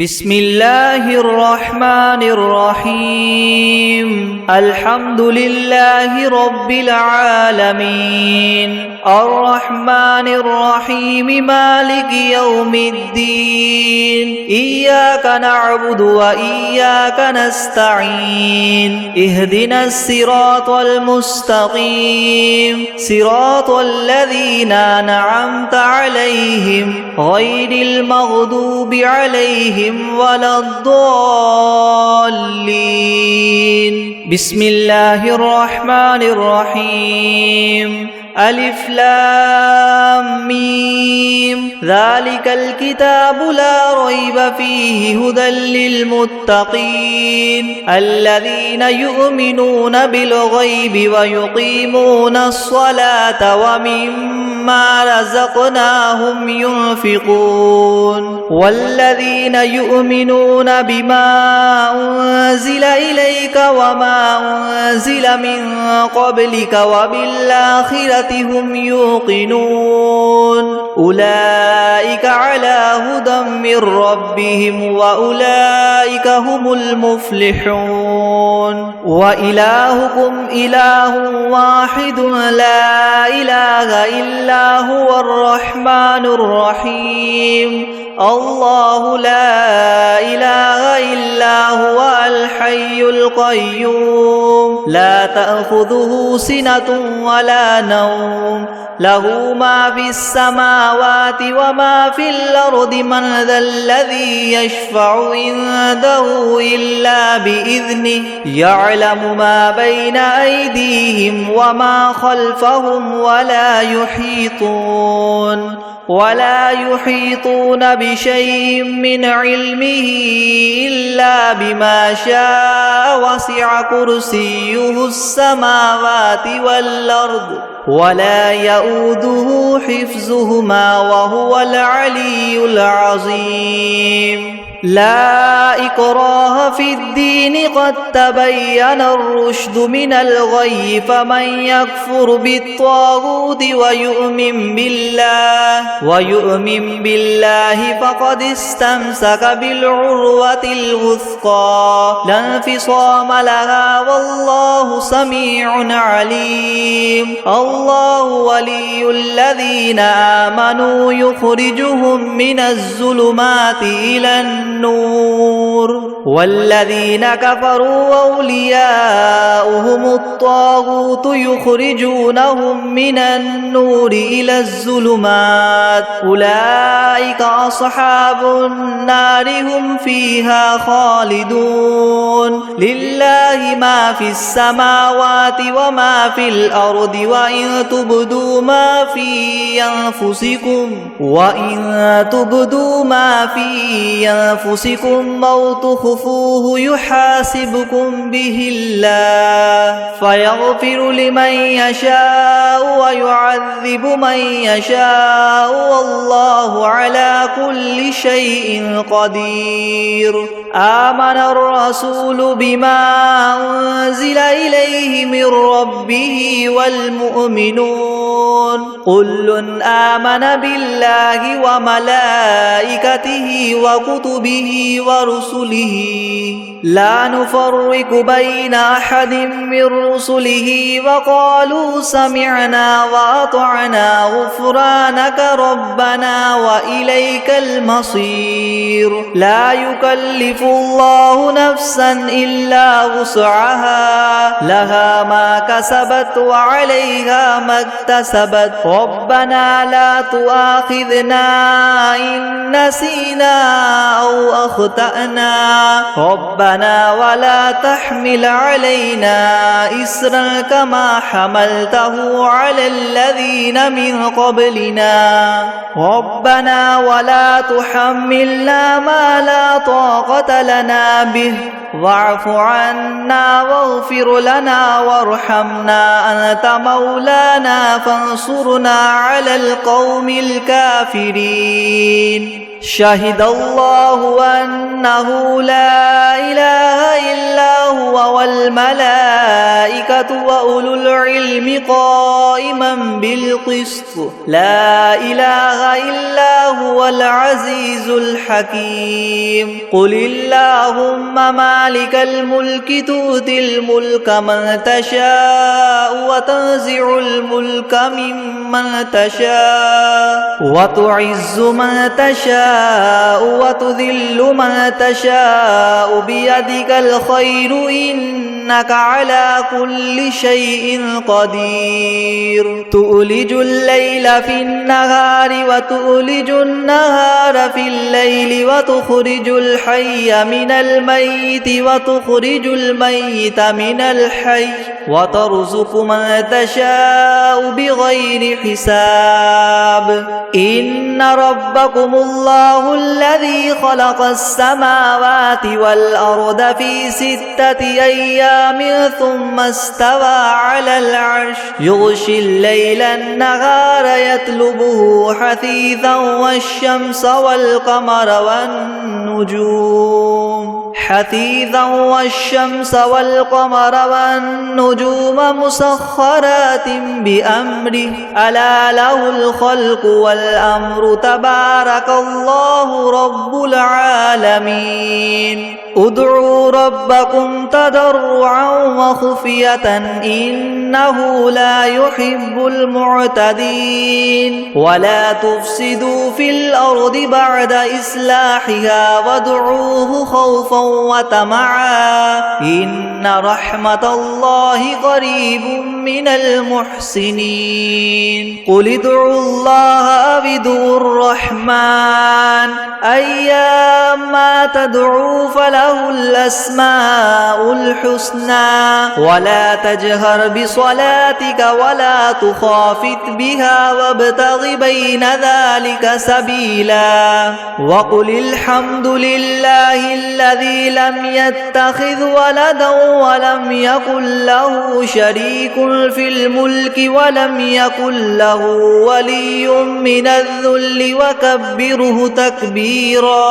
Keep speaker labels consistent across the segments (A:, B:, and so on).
A: بسم الله الرحمن الرحيم الحمد لله رب العالمين الرحمن الرحيم مالك يوم الدين إياك نعبد وإياك نستعين اهدنا الصراط المستقيم صراط الذين أنعمت عليهم غير المغضوب عليهم ولا الضالين بسم الله الرحمن الرحيم ألف لام ميم ذلك الكتاب لا ريب فيه هدى للمتقين الذين يؤمنون بالغيب ويقيمون الصلاة ومما رزقناهم ينفقون والذين يؤمنون بما أنزل إليك وما أنزل من قبلك وبالآخرة هم يوقنون أولئك على هدى من ربهم وأولئك هم المفلحون وإلهكم إله واحد لا إله إلا هو الرحمن الرحيم الله لا إله إلا هو الحي القيوم لا تأخذه سنة ولا نوم له ما في السماوات وما في الأرض من ذا الذي يشفع عنده إلا بإذنه يعلم ما بين أيديهم وما خلفهم ولا يحيطون بشيء من علمه إلا بما شاء وسع كرسيه السماوات والأرض ولا يؤوده حفظهما وهو العلي العظيم لا إكراه في الدين قد تبين الرشد من الغي فمن يكفر بالطاغوت ويؤمن بالله فقد استمسك بالعروة الوثقى لا انفصام لها والله سميع عليم الله ولي الذين آمنوا يخرجهم من الظلمات إلى النور والذين كفروا أولياؤهم الطاغوت يخرجونهم من النور إلى الظلمات أولئك أصحاب النار هم فيها خالدون لله ما في السماوات وما في الأرض وإن تبدوا ما في أنفسكم أو تخفوه يحاسبكم به الله فيغفر لمن يشاء ويعذب من يشاء والله على كل شيء قدير آمن الرسول بما أنزل إليه من ربه والمؤمنون كل آمن بالله وملائكته وكتبه ورسله لا نفرق بين أحد من رسله وقالوا سمعنا وأطعنا غفرانك ربنا وإليك المصير لا يكلف الله نفسا إلا وسعها لها ما كسبت وعليها ما اكتسبت ربنا لا تؤاخذنا إن نسينا أو أخطأنا ربنا ولا تحمل علينا إسرا كما حملته على الذين من قبلنا ربنا ولا تحملنا ما لا طاقة لنا به واعف عنا واغفر لنا وارحمنا أنت مولانا فانصرنا على القوم الكافرين شهد الله أنه لا إله إلا هو والملائكة والملائكة وأولو العلم قائما بالقسط لا إله إلا هو العزيز الحكيم قل اللهم مالك الملك تؤتي الملك من تشاء وتنزع الملك ممن تشاء وتعز من تشاء وتذل من تشاء بيدك الخير إنك على كل شيء قدير تؤلج الليل في النهار وتؤلج النهار في الليل وتخرج الحي من الميت وتخرج الميت من الحي وترزق من تشاء بغير حساب إن ربكم الله الذي خلق السماوات والأرض في 6 أيام ثم استوى على العرش يغشي الليل النهار يطلبه حثيثا والشمس والقمر والنجوم مسخرات بأمره ألا له الخلق والأمر تبارك الله رب العالمين ادعوا ربكم تضرعا وخفية إنه لا يحب المعتدين ولا تفسدوا في الأرض بعد إصلاحها وادعوه خوفا وطمعا إن رحمة الله قريب من المحسنين قل ادعوا الله أو ادعوا الرحمن أيما تدعوا فله الأسماء الحسنى ولا تجهر بصلاتك ولا تخافت بها وابتغ بين ذلك سبيلا وقل الحمد لله الذي لم يتخذ ولدا ولم يكن له شريك في الملك ولم يكن له ولي من الذل وكبره تكبيرا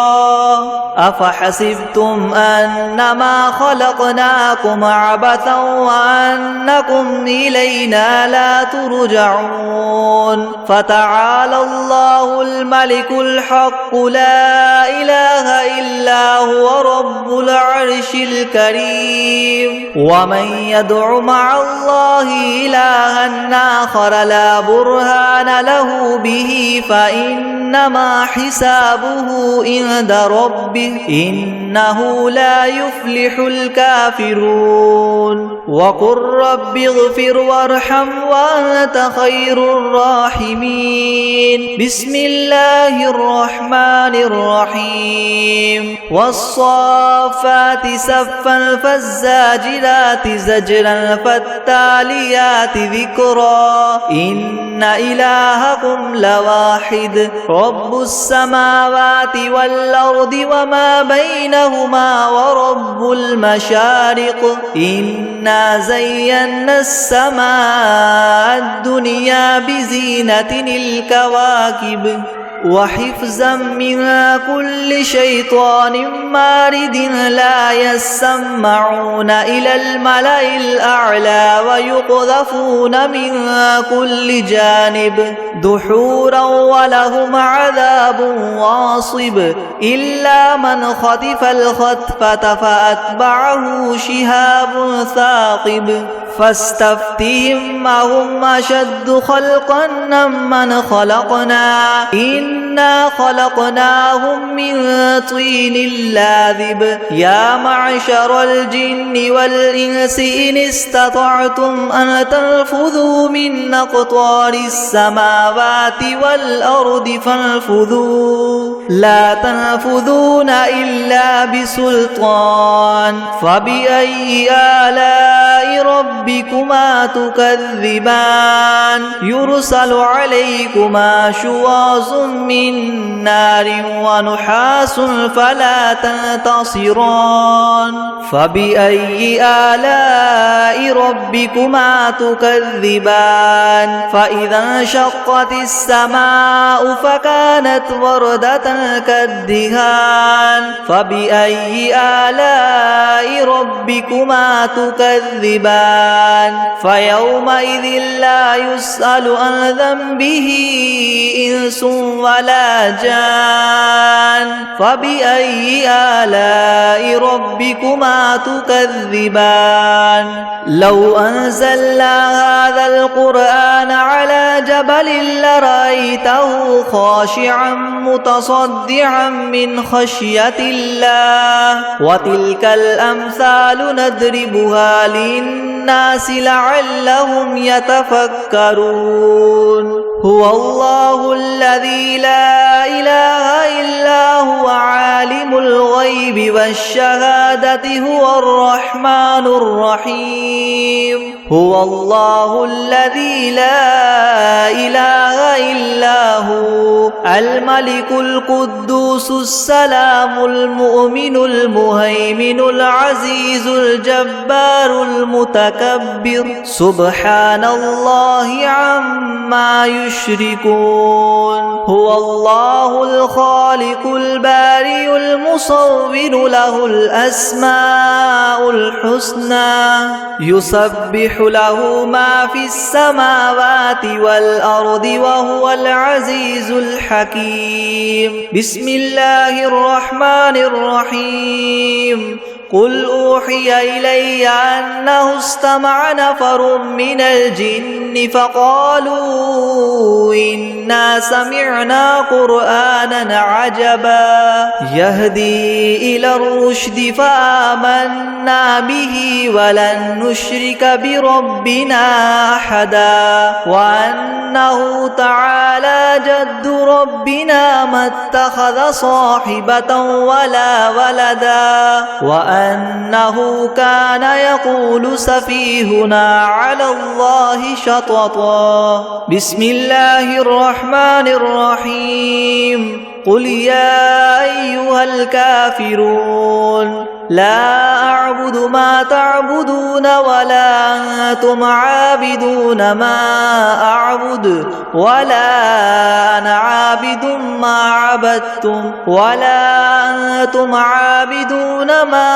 A: أفحسبتم أنما خلقناكم عبثا وأنكم إلينا لا ترجعون فتعالى الله الملك الحق لا إله إلا هو رب العرش الكريم ومن يدع مع الله إلها آخر لا برهان له به فإنما حسابه عند ربه إنه لا يفلح الكافرون وقل رب اغفر وارحم وأنت خير الراحمين بسم الله الرحمن الرحيم والصافات صفا فالزاجرات زجرا فالتاليات ذكرا إن إلهكم لواحد رب السماوات والأرض وما بينهما ورب المشارق إنا زينا السماء الدنيا بزينة الكواكب وحفظا من كل شيطان مارد لا يسمعون إلى الملأ الأعلى ويقذفون من كل جانب دحورا ولهم عذاب واصب إلا من خطف الخطفة فأتبعه شهاب ثاقب فاستفتهم أهم أشد خلقا من خلقنا إنا خلقناهم من طين لاذب يا معشر الجن والإنس إن استطعتم أن تنفذوا من أقطار السماوات والأرض فانفذوا لا تنفذون إلا بسلطان فبأي آلاء ربكما تكذبان يرسل عليكما شواظ من نار ونحاس فلا تنتصران فبأي آلاء ربكما تكذبان فإذا انشقت السماء فكانت وردة كالدهان فبأي آلاء ربكما تكذبان فيومئذ لا يسأل عن ذنبه إنس ولا جان فبأي آلاء ربكما تكذبان لو أنزلنا هذا القرآن على جبل لرأيته خاشعا متصدعا من خشية الله وتلك الأمثال نضربها للناس لعلهم يتفكرون هو الله الذي لا إله إلا هو عالم الغيب والشهادة هو الرحمن الرحيم هو الله الذي لا إله إلا هو الملك القدوس السلام المؤمن المهيمن العزيز الجبار المتكبر سبحان الله عما يشركون هو الله الخالق البارئ المصور له الأسماء الحسنى يسبح له ما في السماوات والأرض وهو العزيز الحكيم بسم الله الرحمن الرحيم قل أوحي إلي أنه استمع نفر من الجن فقالوا إنا سمعنا قرآنا عجبا يهدي إلى الرشد فآمنا به ولن نشرك بربنا أحدا وأنه تعالى جد ربنا ما اتخذ صاحبة ولا ولدا وأنه كان يقول سفيهنا على الله شططا بسم الله الرحمن الرحيم قل يا أيها الكافرون لا أعبد ما تعبدون ولا أنتم عابدون ما أعبد ولا أنا عابد ما عبدتم ولا أنتم عابدون ما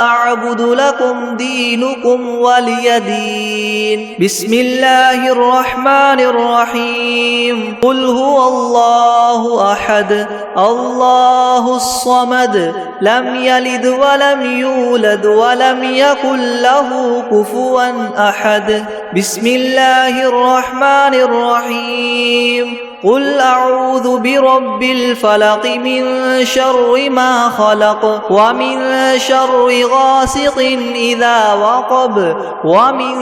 A: أعبد لكم دينكم ولي دين بسم الله الرحمن الرحيم قل هو الله أحد الله الصمد لم يلد ولم يولد ولم يكن له كفوا أحد بسم الله الرحمن الرحيم قل أعوذ برب الفلق من شر ما خلق ومن شر غاسق إذا وقب ومن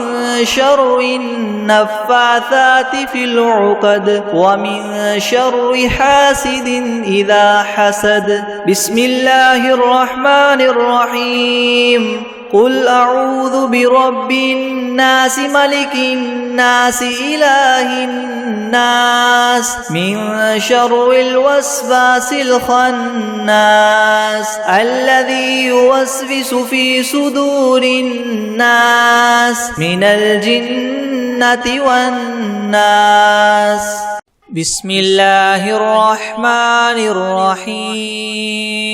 A: شر النفاثات في العقد ومن شر حاسد إذا حسد بسم الله الرحمن الرحيم قل أعوذ برب الناس ملك الناس إله الناس من شر الوسواس الخناس الذي يوسوس في صدور الناس من الجنة والناس بسم الله الرحمن الرحيم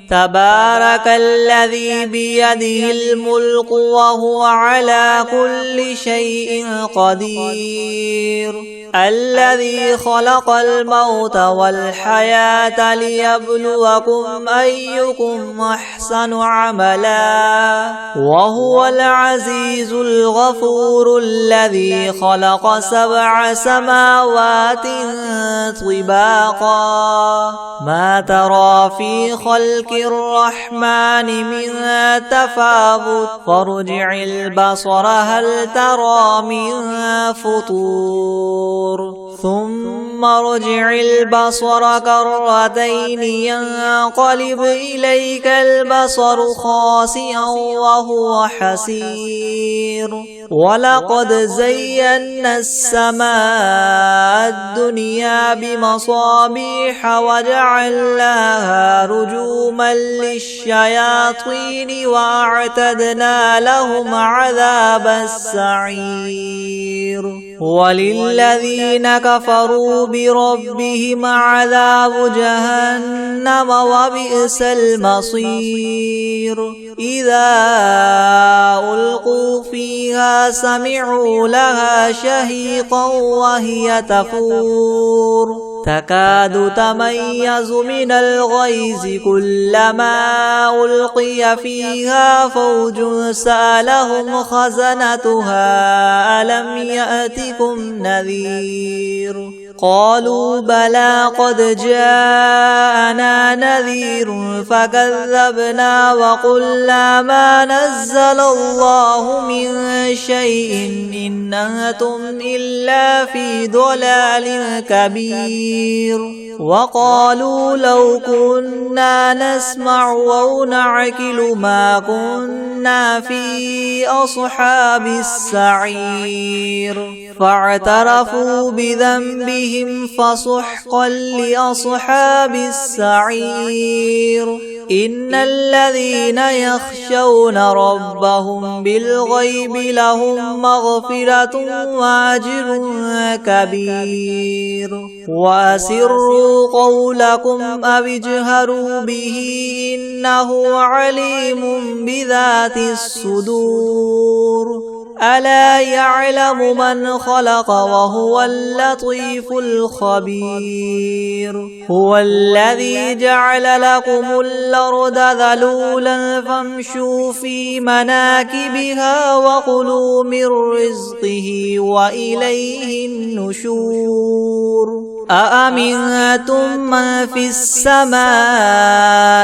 A: تبارك الذي بيده الملك وهو على كل شيء قدير الذي خلق الموت والحياة ليبلوكم أيكم أحسن عملا وهو العزيز الغفور الذي خلق 7 سماوات طباقا ما ترى في خلق الرحمن من تفاوت فارجع البصر هل ترى من فطور ثم ارجع البصر كرتين ينقلب إليك البصر خاسئا وهو حسير ولقد زينا السماء الدنيا بمصابيح وجعلناها رجوما للشياطين وأعتدنا لهم عذاب السعير وللذين كفروا بربهم عذاب جهنم وبئس المصير إذا ألقوا فيها سمعوا لها شهيقا وهي تفور تكاد تميز من الغيظ كلما ألقي فيها فوج سألهم خزنتها ألم يأتكم نذير قالوا بلى قد جاءنا نذير فكذبنا وقلنا ما نزل الله من شيء إن أنتم إلا في ضلال كبير وقالوا لو كنا نسمع أو نعقل ما كنا في أصحاب السعير فاعترفوا بذنبهم فسحقا لأصحاب السعير إن الذين يخشون ربهم بالغيب لهم مغفرة وأجر كبير وأسروا قولكم أو اجهروا به إنه عليم بذات الصدور ألا يعلم من خلق وهو اللطيف الخبير هو الذي جعل لكم الأرض ذلولا فامشوا في مناكبها وكلوا من رزقه وإليه النشور أأمنتم من في السماء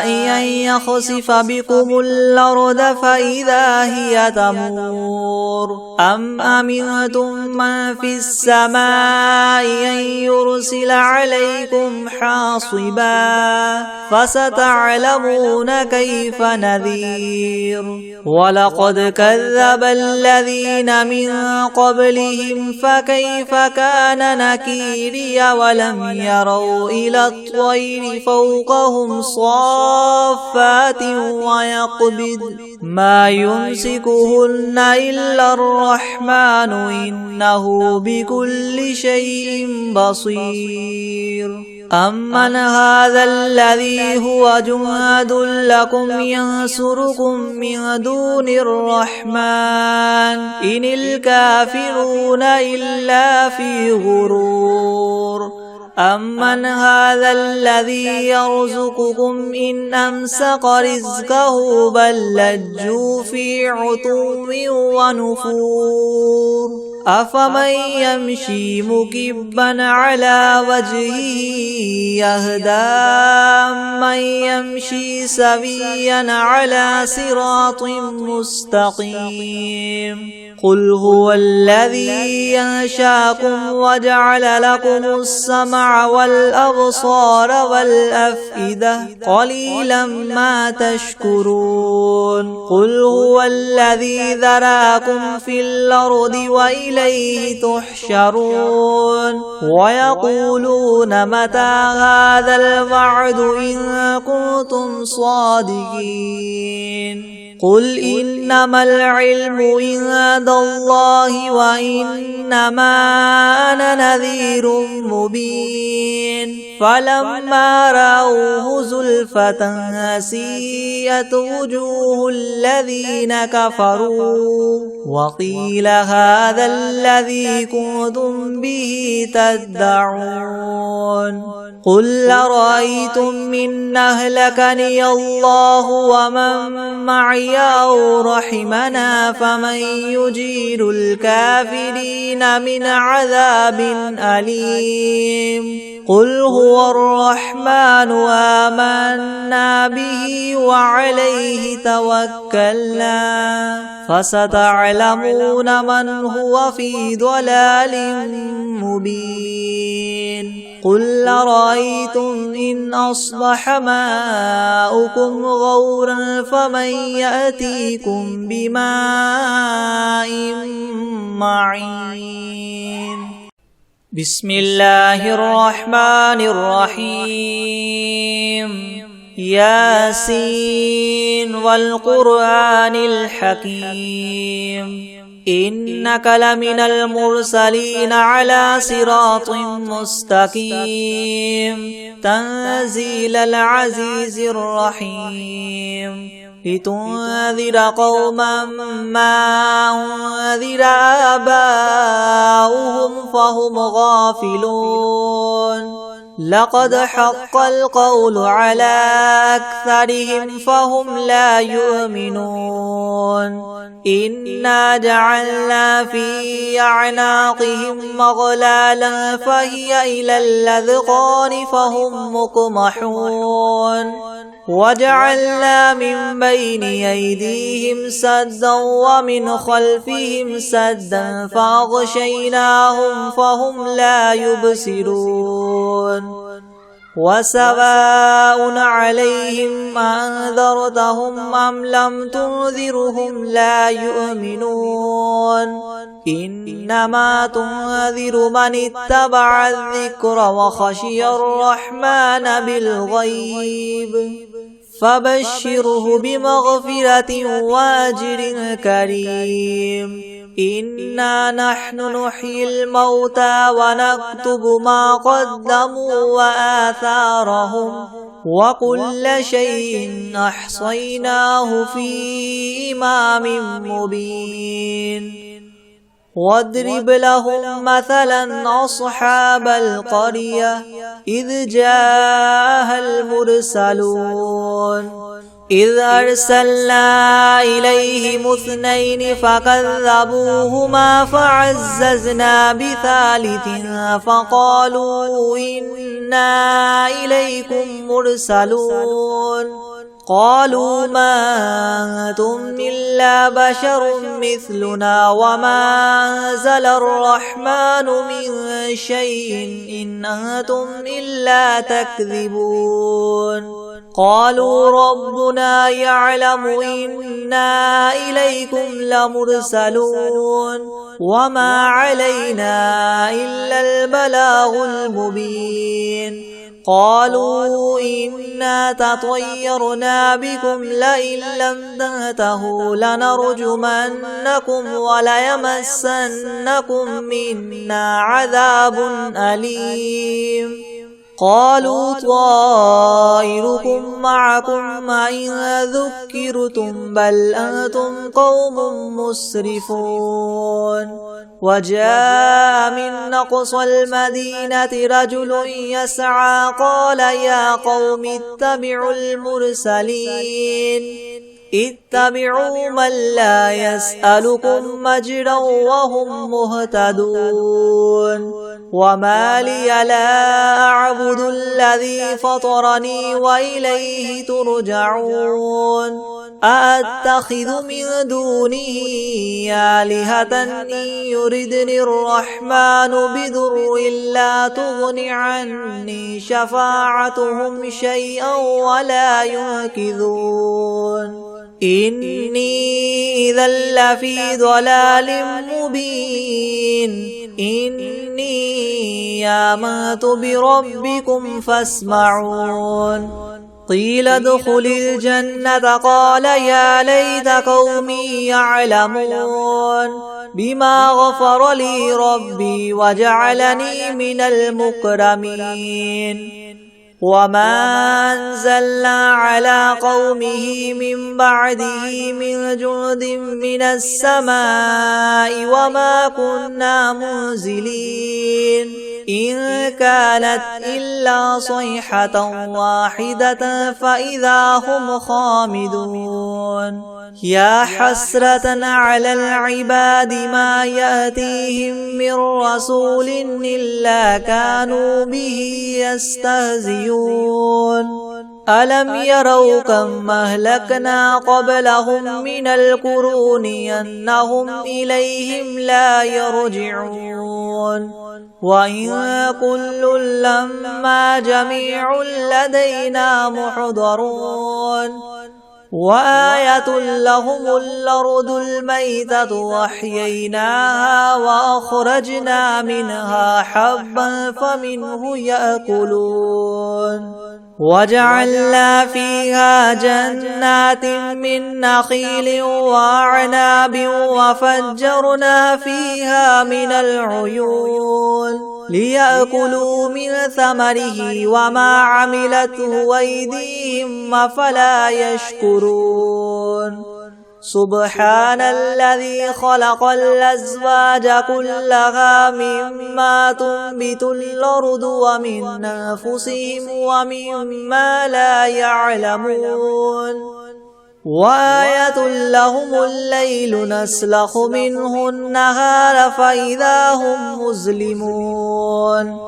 A: أن يخسف بكم الأرض فإذا هي تمور أم أمنتم من في السماء أن يرسل عليكم حاصبا فستعلمون كيف نذير ولقد كذب الذين من قبلهم فكيف كان نكيري ولم يروا إلى الطير فوقهم صافات ويقبض ما يمسكهن إلا الرحمن إنه بكل شيء بصير أمن هذا الذي هو جند لكم ينصركم من دون الرحمن إن الكافرون إلا في غرور أمن هذا الذي يرزقكم إن أمسك رزقه بل لجوا في عتو ونفور أفمن يمشي مكبا على وجهه يهدى من يمشي سويا على صراط مستقيم قل هو الذي ينشاكم وجعل لكم السمع والأبصار والأفئدة قليلا ما تشكرون قل هو الذي ذراكم في الأرض وإليه تحشرون ويقولون متى هذا الوعد إن كنتم صادقين قل إنما العلم عند الله وإنما أنا نذير مبين فلما رأوه زلفة سيئت وجوه الذين كفروا وقيل هذا الذي كنتم به تدعون قل أرأيتم إن أهلكني الله ومن معي أو رحمنا فمن يجير الكافرين من عذاب أليم قل هو الرحمن آمنا به وعليه توكلنا فستعلمون من هو في ضلال مبين قل أرأيتم إن أصبح ماؤكم غورا فمن يأتيكم بماء معين بسم الله الرحمن الرحيم ياسين والقرآن الحكيم إنك لمن المرسلين على صراط مستقيم تنزيل العزيز الرحيم لتنذر قوما ما أنذر آباؤهم فهم غافلون لقد حق القول على أكثرهم فهم لا يؤمنون إنا جعلنا في أعناقهم مغلالا فهي إلى الأذقان فهم مقمحون وجعلنا من بين أيديهم سدا ومن خلفهم سدا فأغشيناهم فهم لا يبصرون وسواء عليهم أنذرتهم أم لم تنذرهم لا يؤمنون إنما تنذر من اتبع الذكر وخشي الرحمن بالغيب فبشره بمغفرة وأجر كريم إنا نحن نحيي الموتى ونكتب ما قدموا وآثارهم وكل شيء أحصيناه في إمام مبين واضرب لهم مثلا أصحاب القرية إذ جاءها المرسلون إذ أرسلنا إليهم اثنين فكذبوهما فعززنا بثالث فقالوا إنا إليكم مرسلون قالوا ما أنتم إلا بشر مثلنا وما أنزل الرحمن من شيء إن أنتم إلا تكذبون قالوا ربنا يعلم إنا إليكم لمرسلون وما علينا إلا البلاغ المبين قالوا إنا تطيرنا بكم لئن لم تنتهوا لنرجمنكم وليمسنكم منا عذاب أليم قالوا طائركم معكم إن ذكرتم بل أنتم قوم مسرفون وجاء من أقصى المدينة رجل يسعى قال يا قوم اتبعوا المرسلين اتبعوا من لا يسألكم مجرا وهم مهتدون وما لي لا أعبد الذي فطرني وإليه ترجعون أأتخذ من دونه آلهة إن يردني الرحمن بضر لا تغن عني شفاعتهم شيئا ولا ينقذون إني إذا لفي ضلال مبين إني آمنت بربكم فاسمعون قيل ادخل الجنة قال يا ليت قومي يعلمون بما غفر لي ربي وجعلني من المكرمين وما أنزلنا على قومه من بعده من جند من السماء وما كنا منزلين إن كانت إلا صيحة واحدة فإذا هم خامدون يا حسرة على العباد ما يأتيهم من رسول إلا كانوا به يستهزئون ألم يروا كم أهلكنا قبلهم من القرون أنهم إليهم لا يرجعون وإن كل لما جميع لدينا محضرون وآية لهم الأرض الميتة وأحييناها وأخرجنا منها حبا فمنه يأكلون وجعلنا فيها جنات من نخيل وأعناب وفجرنا فيها من العيون ليأكلوا من ثمره وما عملته أيديهم أفلا يشكرون سبحان الذي خلق الأزواج كلها مما تنبت الأرض ومن أنفسهم ومما لا يعلمون وآية لهم الليل نسلخ منه النهار فإذا هم مظلمون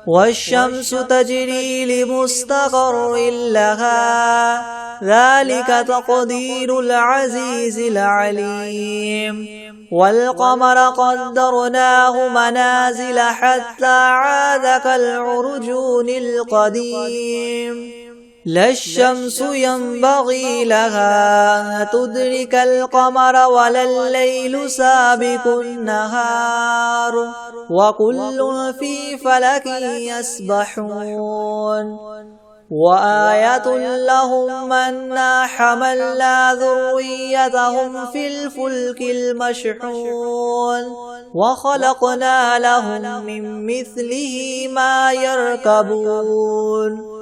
A: والشمس تجري لمستقر لها ذلك تقدير العزيز العليم والقمر قدرناه منازل حتى عاد كالعرجون القديم لا الشمس ينبغي لها أن تدرك القمر ولا الليل سابق النهار وكل في فلك يسبحون وآية لهم أنا حملنا ذريتهم في الفلك المشحون وخلقنا لهم من مثله ما يركبون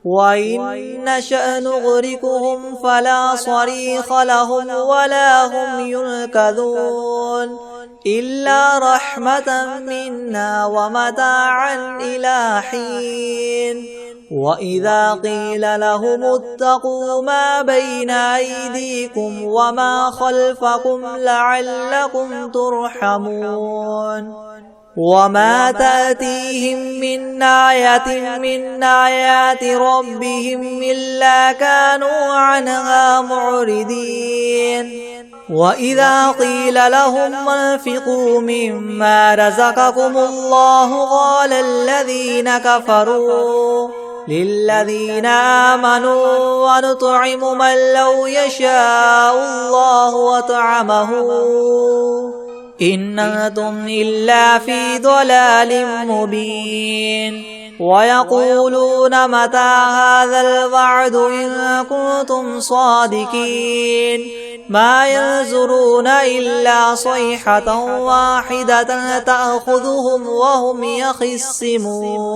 A: وإن نشأ نغرقهم فلا صريخ لهم ولا هم ينقذون إلا رحمة منا ومتاعا إلى حين وإذا قيل لهم اتقوا ما بين أيديكم وما خلفكم لعلكم ترحمون وما تأتيهم من آية من آيات ربهم إلا كانوا عنها معرضين وإذا قيل لهم انفقوا مما رزقكم الله قال الذين كفروا للذين آمنوا ونطعم من لو يشاء الله وطعمه إن أنتم إلا في ضلال مبين ويقولون متى هذا الوعد إن كنتم صادقين ما ينظرون إلا صيحة واحدة تأخذهم وهم يخصمون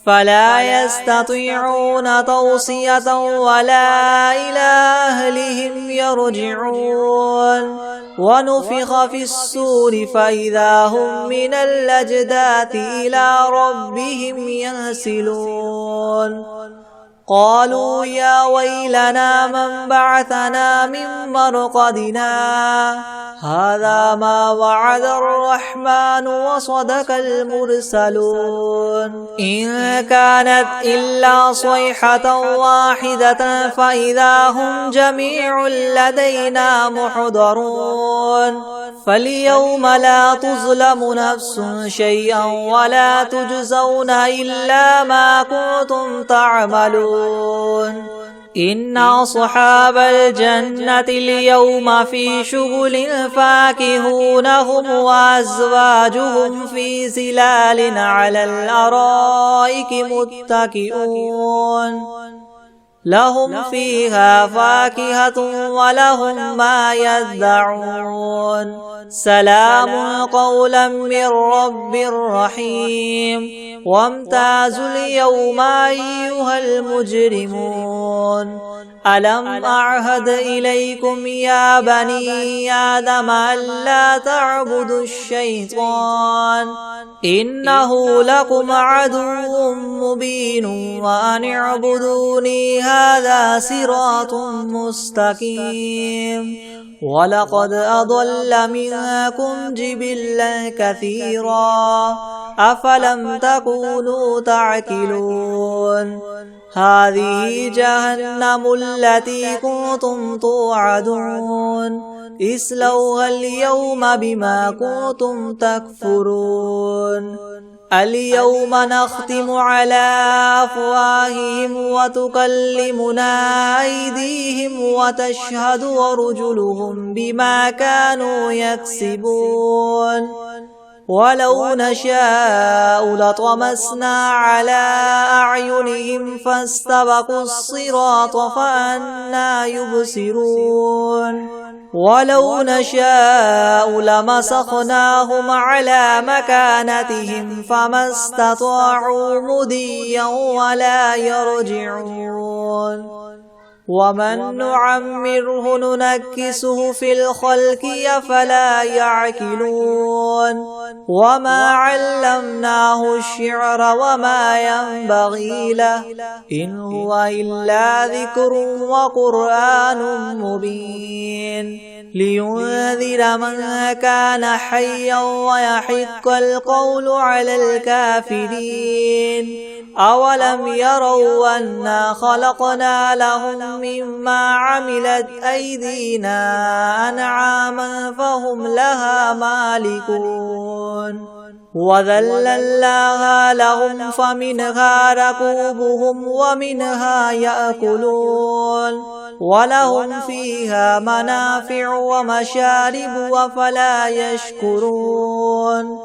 A: فلا يستطيعون توصية ولا إلى أهلهم يرجعون ونفخ في الصور فإذا هم من الأجداث إلى ربهم ينسلون قالوا يا ويلنا من بعثنا من مرقدنا هذا ما وعد الرحمن وصدق المرسلون إن كانت إلا صيحة واحدة فإذا هم جميع لدينا محضرون فاليوم لا تظلم نفس شيئا ولا تجزون إلا ما كنتم تعملون إن أصحاب الجنة اليوم في شغل فاكهون هم وأزواجهم في ظلال على الأرائك متكئون لهم فيها فاكهة ولهم ما يدعون سلام قولا من رب رحيم وامتازوا اليوم أيها المجرمون ألم أعهد إليكم يا بني آدم ألا تعبدوا الشيطان إنه لكم عدو مبين وأن اعبدوني هذا صراط مستقيم ولقد أضل منكم جبلا كثيرا أفلم تكونوا تعقلون هذه جهنم التي كنتم توعدون اصلوها اليوم بما كنتم تكفرون اليوم نختم على أفواههم وتكلمنا أيديهم وتشهد أرجلهم بما كانوا يكسبون ولو نشاء لطمسنا على أعينهم فاستبقوا الصراط فأنى يبصرون ولو نشاء لمسخناهم على مكانتهم فما استطاعوا مضيا ولا يرجعون ومن نعمره ننكسه في الخلق أفلا يعقلون وما علمناه الشعر وما ينبغي له إن هو إلا ذكر وقرآن مبين لينذر من كان حيا ويحق القول على الكافرين أولم يروا أنا خلقنا لهم مما عملت أيدينا أنعاما فهم لها مالكون وذللناها لهم فمنها ركوبهم ومنها يأكلون ولهم فيها منافع ومشارب أفلا يشكرون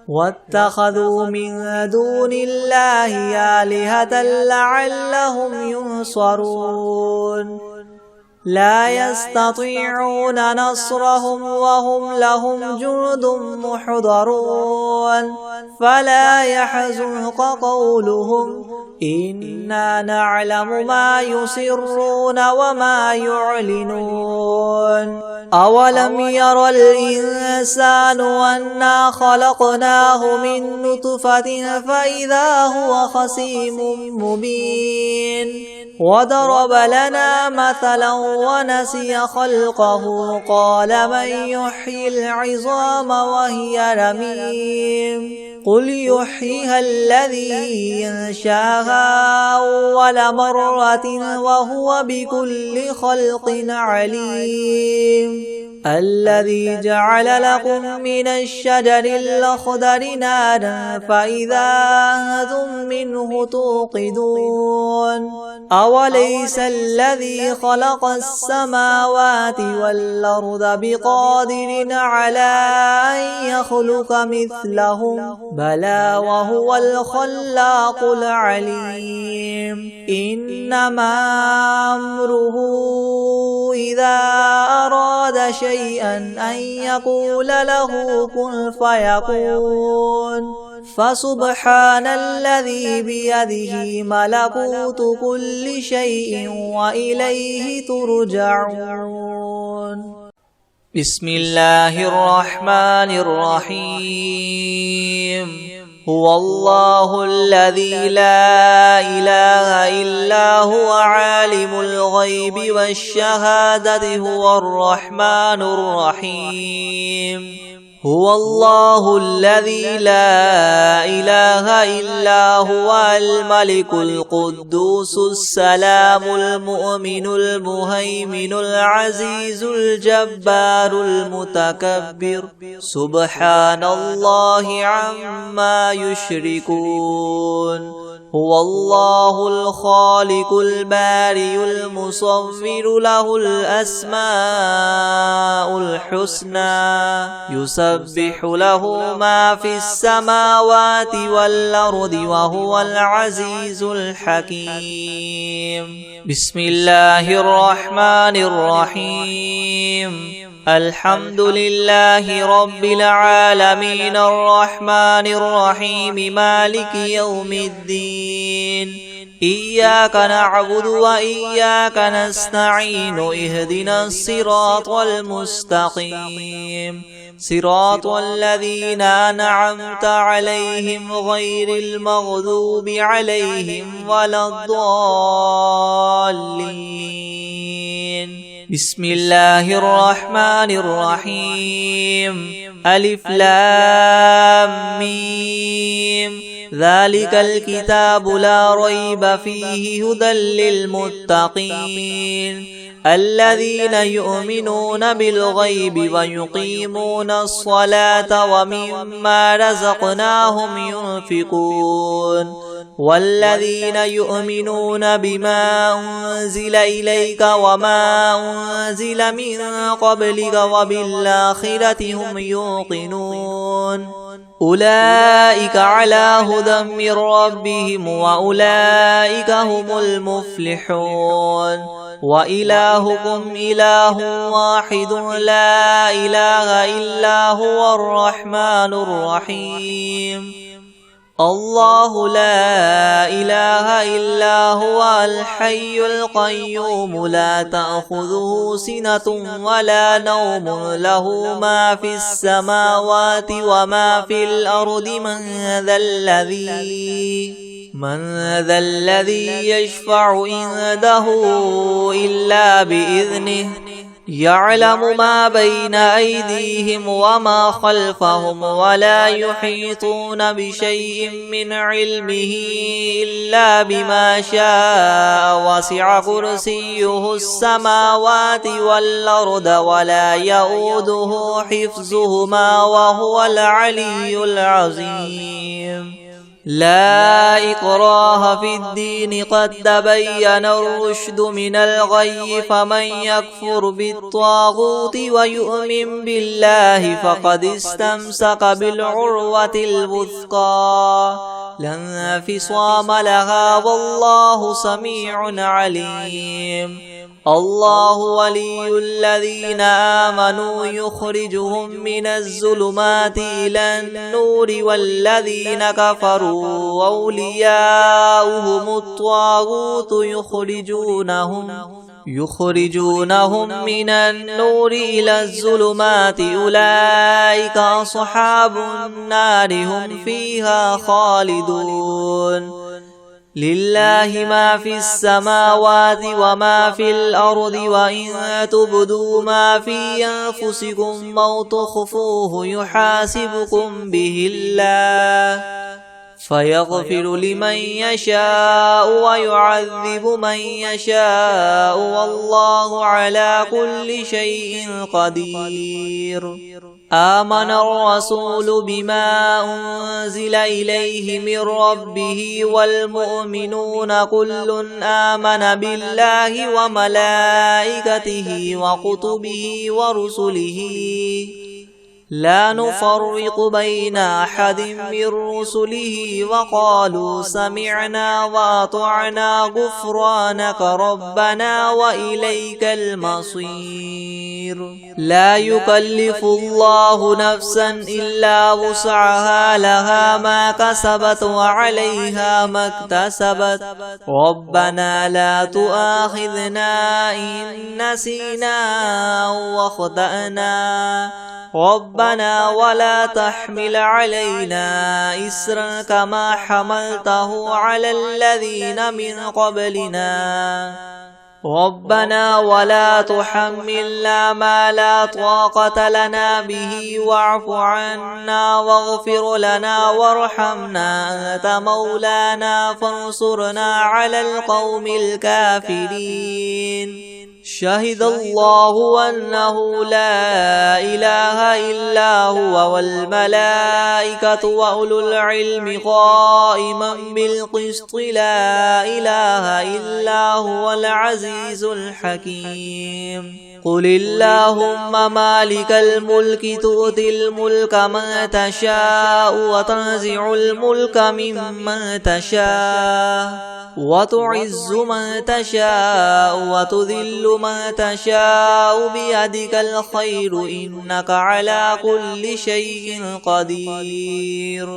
A: واتخذوا من دون الله آلهة لعلهم ينصرون لا يستطيعون نصرهم وهم لهم جند محضرون فلا يحزنك قولهم إنا نعلم ما يسرون وما يعلنون أولم ير الإنسان أنا خلقناه من نطفة فإذا هو خصيم مبين وضرب لنا مثلا ونسي خلقه قال من يحيي العظام وهي رميم قل يحييها الذي ينشاها أول مرة وهو بكل خلق عليم الذي جعل لكم من الشجر الأخضر نارا فإذا أنتم منه توقدون أوليس الذي خلق السماوات والأرض بقادر على أن يخلق مثلهم بلى وهو الخلاق العليم إنما أمره إذا أراد شيئا أن يقول له كن فيكون فسبحان الذي بيده ملكوت كل شيء وإليه ترجعون بسم الله الرحمن الرحيم هو الله الذي لا إله إلا هو عالم الغيب والشهادة هو الرحمن الرحيم هو الله الذي لا إله إلا هو الملك القدوس السلام المؤمن المهيمن العزيز الجبار المتكبر سبحان الله عما يشركون هو الله الخالق البارئ المصور له الأسماء الحسنى يسبح له ما في السماوات والأرض وهو العزيز الحكيم بسم الله الرحمن الرحيم الحمد لله رب العالمين الرحمن الرحيم مالك يوم الدين إياك نعبد وإياك نستعين اهدنا الصراط المستقيم صراط الذين أنعمت عليهم غير المغضوب عليهم ولا الضالين بسم الله الرحمن الرحيم ألف لام ميم ذلك الكتاب لا ريب فيه هدى للمتقين الذين يؤمنون بالغيب ويقيمون الصلاة ومما رزقناهم ينفقون والذين يؤمنون بما أنزل إليك وما أنزل من قبلك وبالآخرة هم يوقنون أولئك على هدى من ربهم وأولئك هم المفلحون وإلهكم إله واحد لا إله إلا هو الرحمن الرحيم الله لا إله إلا هو الحي القيوم لا تأخذه سنة ولا نوم له ما في السماوات وما في الأرض من ذا الذي يشفع عنده إلا بإذنه يعلم ما بين أيديهم وما خلفهم ولا يحيطون بشيء من علمه إلا بما شاء وسع كرسيه السماوات والأرض ولا يؤوده حفظهما وهو العلي العظيم لا إكراه في الدين قد تبين الرشد من الغي فمن يكفر بالطاغوت ويؤمن بالله فقد استمسك بالعروة الوثقى لا انفصام لها والله سميع عليم الله ولي الذين آمنوا يخرجهم من الظلمات إلى النور والذين كفروا أولياؤهم الطاغوت يخرجونهم من النور إلى الظلمات أولئك أصحاب النار هم فيها خالدون لله ما في السماوات وما في الأرض وإن تبدوا ما في أنفسكم أو تخفوه يحاسبكم به الله فيغفر لمن يشاء ويعذب من يشاء والله على كل شيء قدير آمن الرسول بما أنزل إليه من ربه والمؤمنون كل آمن بالله وملائكته وكتبه ورسله لا نفرق بين أحد من رسله وقالوا سمعنا وأطعنا غفرانك ربنا وإليك المصير لا يكلف الله نفسا إلا وسعها لها ما كسبت وعليها ما اكتسبت ربنا لا تؤاخذنا إن نسينا أو أخطأنا ربنا ولا تحمل علينا إسرا كما حملته على الذين من قبلنا ربنا ولا تحملنا ما لا طاقة لنا به واعف عنا واغفر لنا وارحمنا أنت مولانا فانصرنا على القوم الكافرين شهد الله أنه لا إله إلا هو والملائكة وأولو العلم قائما بالقسط لا إله إلا هو العزيز الحكيم قل اللهم مالك الملك تؤتي الملك من تشاء وتنزع الملك ممن تشاء وتعز من تشاء وتذل من تشاء بيدك الخير إنك على كل شيء قدير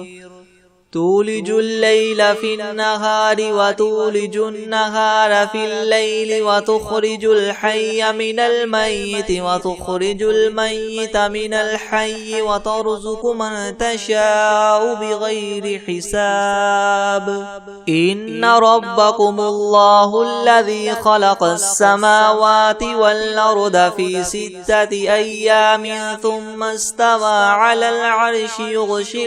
A: تولج الليل في النهار وتولج النهار في الليل وتخرج الحي من الميت وتخرج الميت من الحي وترزق من تشاء بغير حساب إن ربكم الله الذي خلق السماوات والأرض في 6 أيام ثم استوى على العرش يغشي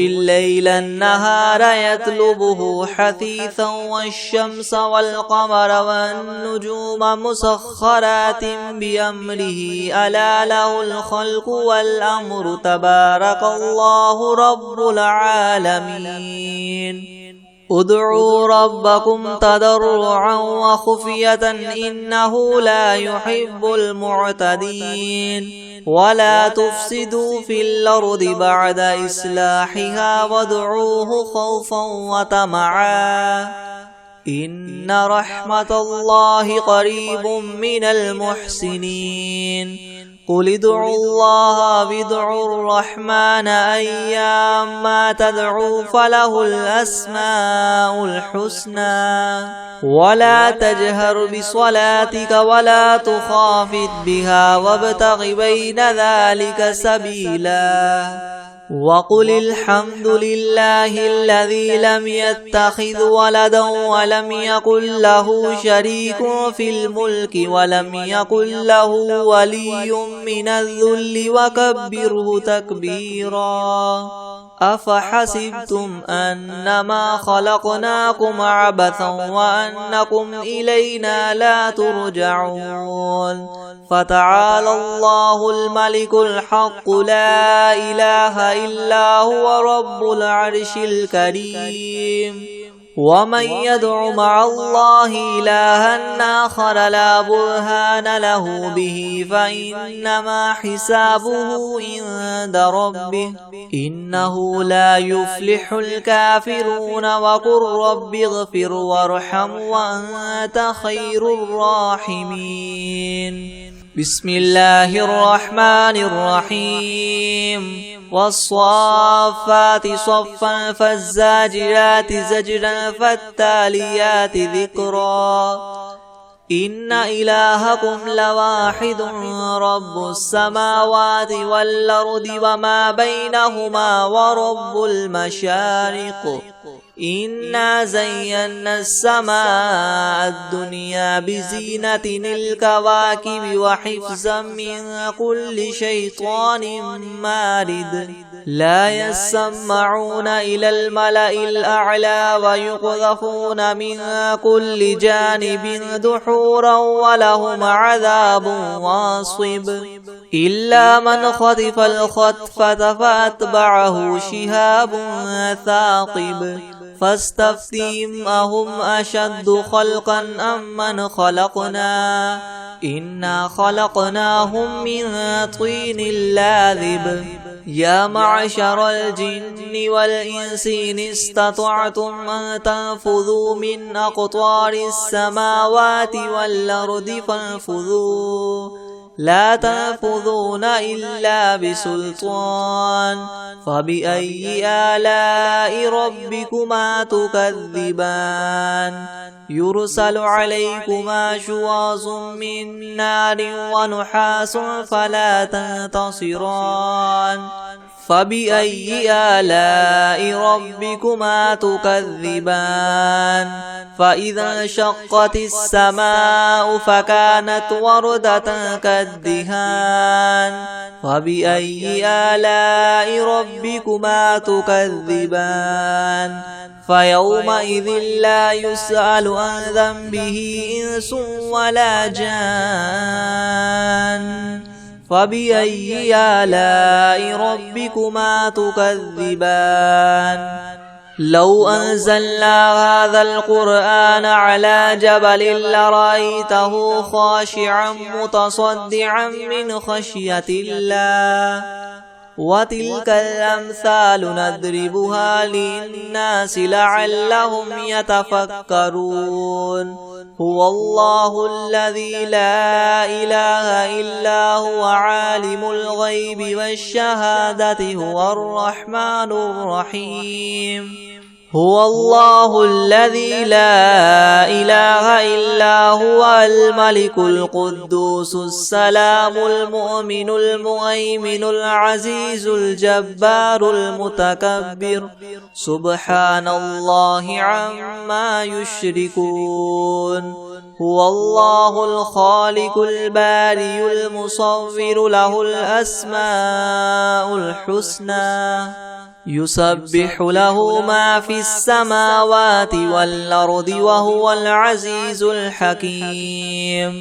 A: الليل النهار يطلبه حثيثا والشمس والقمر والنجوم مسخرات بأمره ألا له الخلق والأمر تبارك الله رب العالمين ادعوا ربكم تضرعا وخفية إنه لا يحب المعتدين ولا تفسدوا في الأرض بعد إصلاحها وادعوه خوفا وطمعا إن رحمة الله قريب من المحسنين قل ادعوا الله وادعوا الرحمن أيما تدعوا فله الأسماء الحسنى ولا تجهر بصلاتك ولا تخافت بها وابتغ بين ذلك سبيلا وقل الحمد لله الذي لم يتخذ ولدا ولم يكن له شريك في الملك ولم يكن له ولي من الذل وكبره تكبيرا أفحسبتم أنما خلقناكم عبثا وأنكم إلينا لا ترجعون فتعالى الله الملك الحق لا إله إلا هو رب العرش الكريم ومن يدع مع الله إلها آخر لا برهان له به فإنما حسابه عند ربه إنه لا يفلح الكافرون وقل رب اغفر وارحم وأنت خير الراحمين بسم الله الرحمن الرحيم والصافات صفا فالزاجرات زجرا فالتاليات ذكرا إن إلهكم لواحد رب السماوات والأرض وما بينهما ورب المشارق إنا زينا السماء الدنيا بزينة الكواكب وحفظا من كل شيطان مارد لا يسمعون إلى الملأ الأعلى ويقذفون من كل جانب دحورا ولهم عذاب واصب إلا من خطف الخطفة فأتبعه شهاب ثاقب فاستفتهم أهم أشد خلقا أم من خلقنا إنا خلقناهم من طين لاذب يا معشر الجن والإنس إن استطعتم أن تنفذوا من أقطار السماوات والأرض فانفذوا لا تنفذون إلا بسلطان فبأي آلاء ربكما تكذبان يرسل عليكما شواظ من نار ونحاس فلا تنتصران فبأي آلاء ربكما تكذبان فإذا انشقت السماء فكانت وردة كالدهان فبأي آلاء ربكما تكذبان فيومئذ لا يسأل عن ذنبه إنس ولا جان فبأي آلاء ربكما تكذبان لو أنزلنا هذا القرآن على جبل لرأيته خاشعا متصدعا من خشية الله وتلك الأمثال نضربها للناس لعلهم يتفكرون هو الله الذي لا إله إلا هو عالم الغيب والشهادة هو الرحمن الرحيم هو الله الذي لا إله إلا هو الملك القدوس السلام المؤمن المهيمن العزيز الجبار المتكبر سبحان الله عما يشركون هو الله الخالق البارئ المصور له الأسماء الحسنى يسبح له ما في السماوات والأرض وهو العزيز الحكيم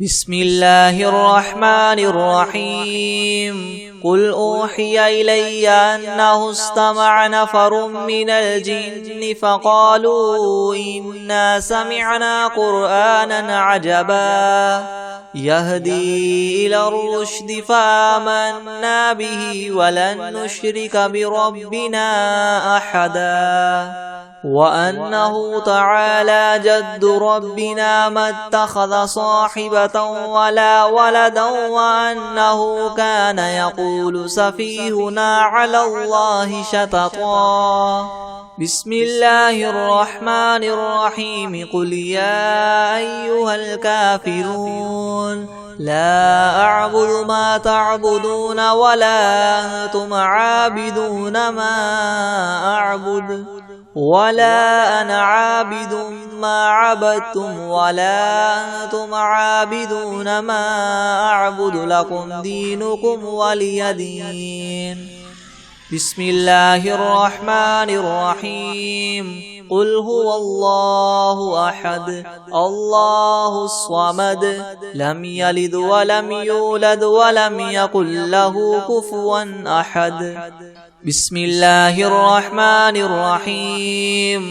A: بسم الله الرحمن الرحيم قل أوحي إلي أنه استمع نفر من الجن فقالوا إنا سمعنا قرآنا عجبا يهدي إلى الرشد فآمنا به ولن نشرك بربنا أحدا وأنه تعالى جد ربنا ما اتخذ صاحبة ولا ولدا وأنه كان يقول سفيهنا على الله شططا بسم الله الرحمن الرحيم قل يا أيها الكافرون لا أعبد ما تعبدون ولا أنتم عابدون ما أعبد ولا أنا عابد ما عبدتم ولا أنتم عابدون ما أعبد لكم دينكم ولي دين بسم الله الرحمن الرحيم قل هو الله أحد الله الصمد لم يلد ولم يولد ولم يكن له كفوا أحد بسم الله الرحمن الرحيم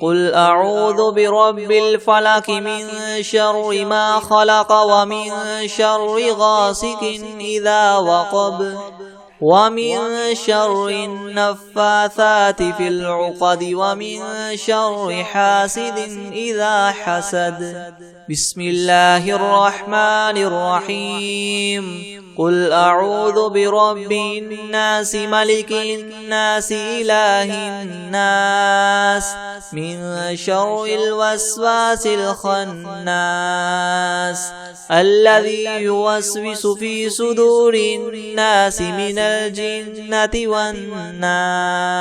A: قل أعوذ برب الفلك من شر ما خلق ومن شر غاسق إذا وقب ومن شر النفاثات في العقد ومن شر حاسد إذا حسد بسم الله الرحمن الرحيم قل أعوذ برب الناس ملك الناس إله الناس من شر الوسواس الخناس الذي يوسوس في صدور الناس من الجنة والناس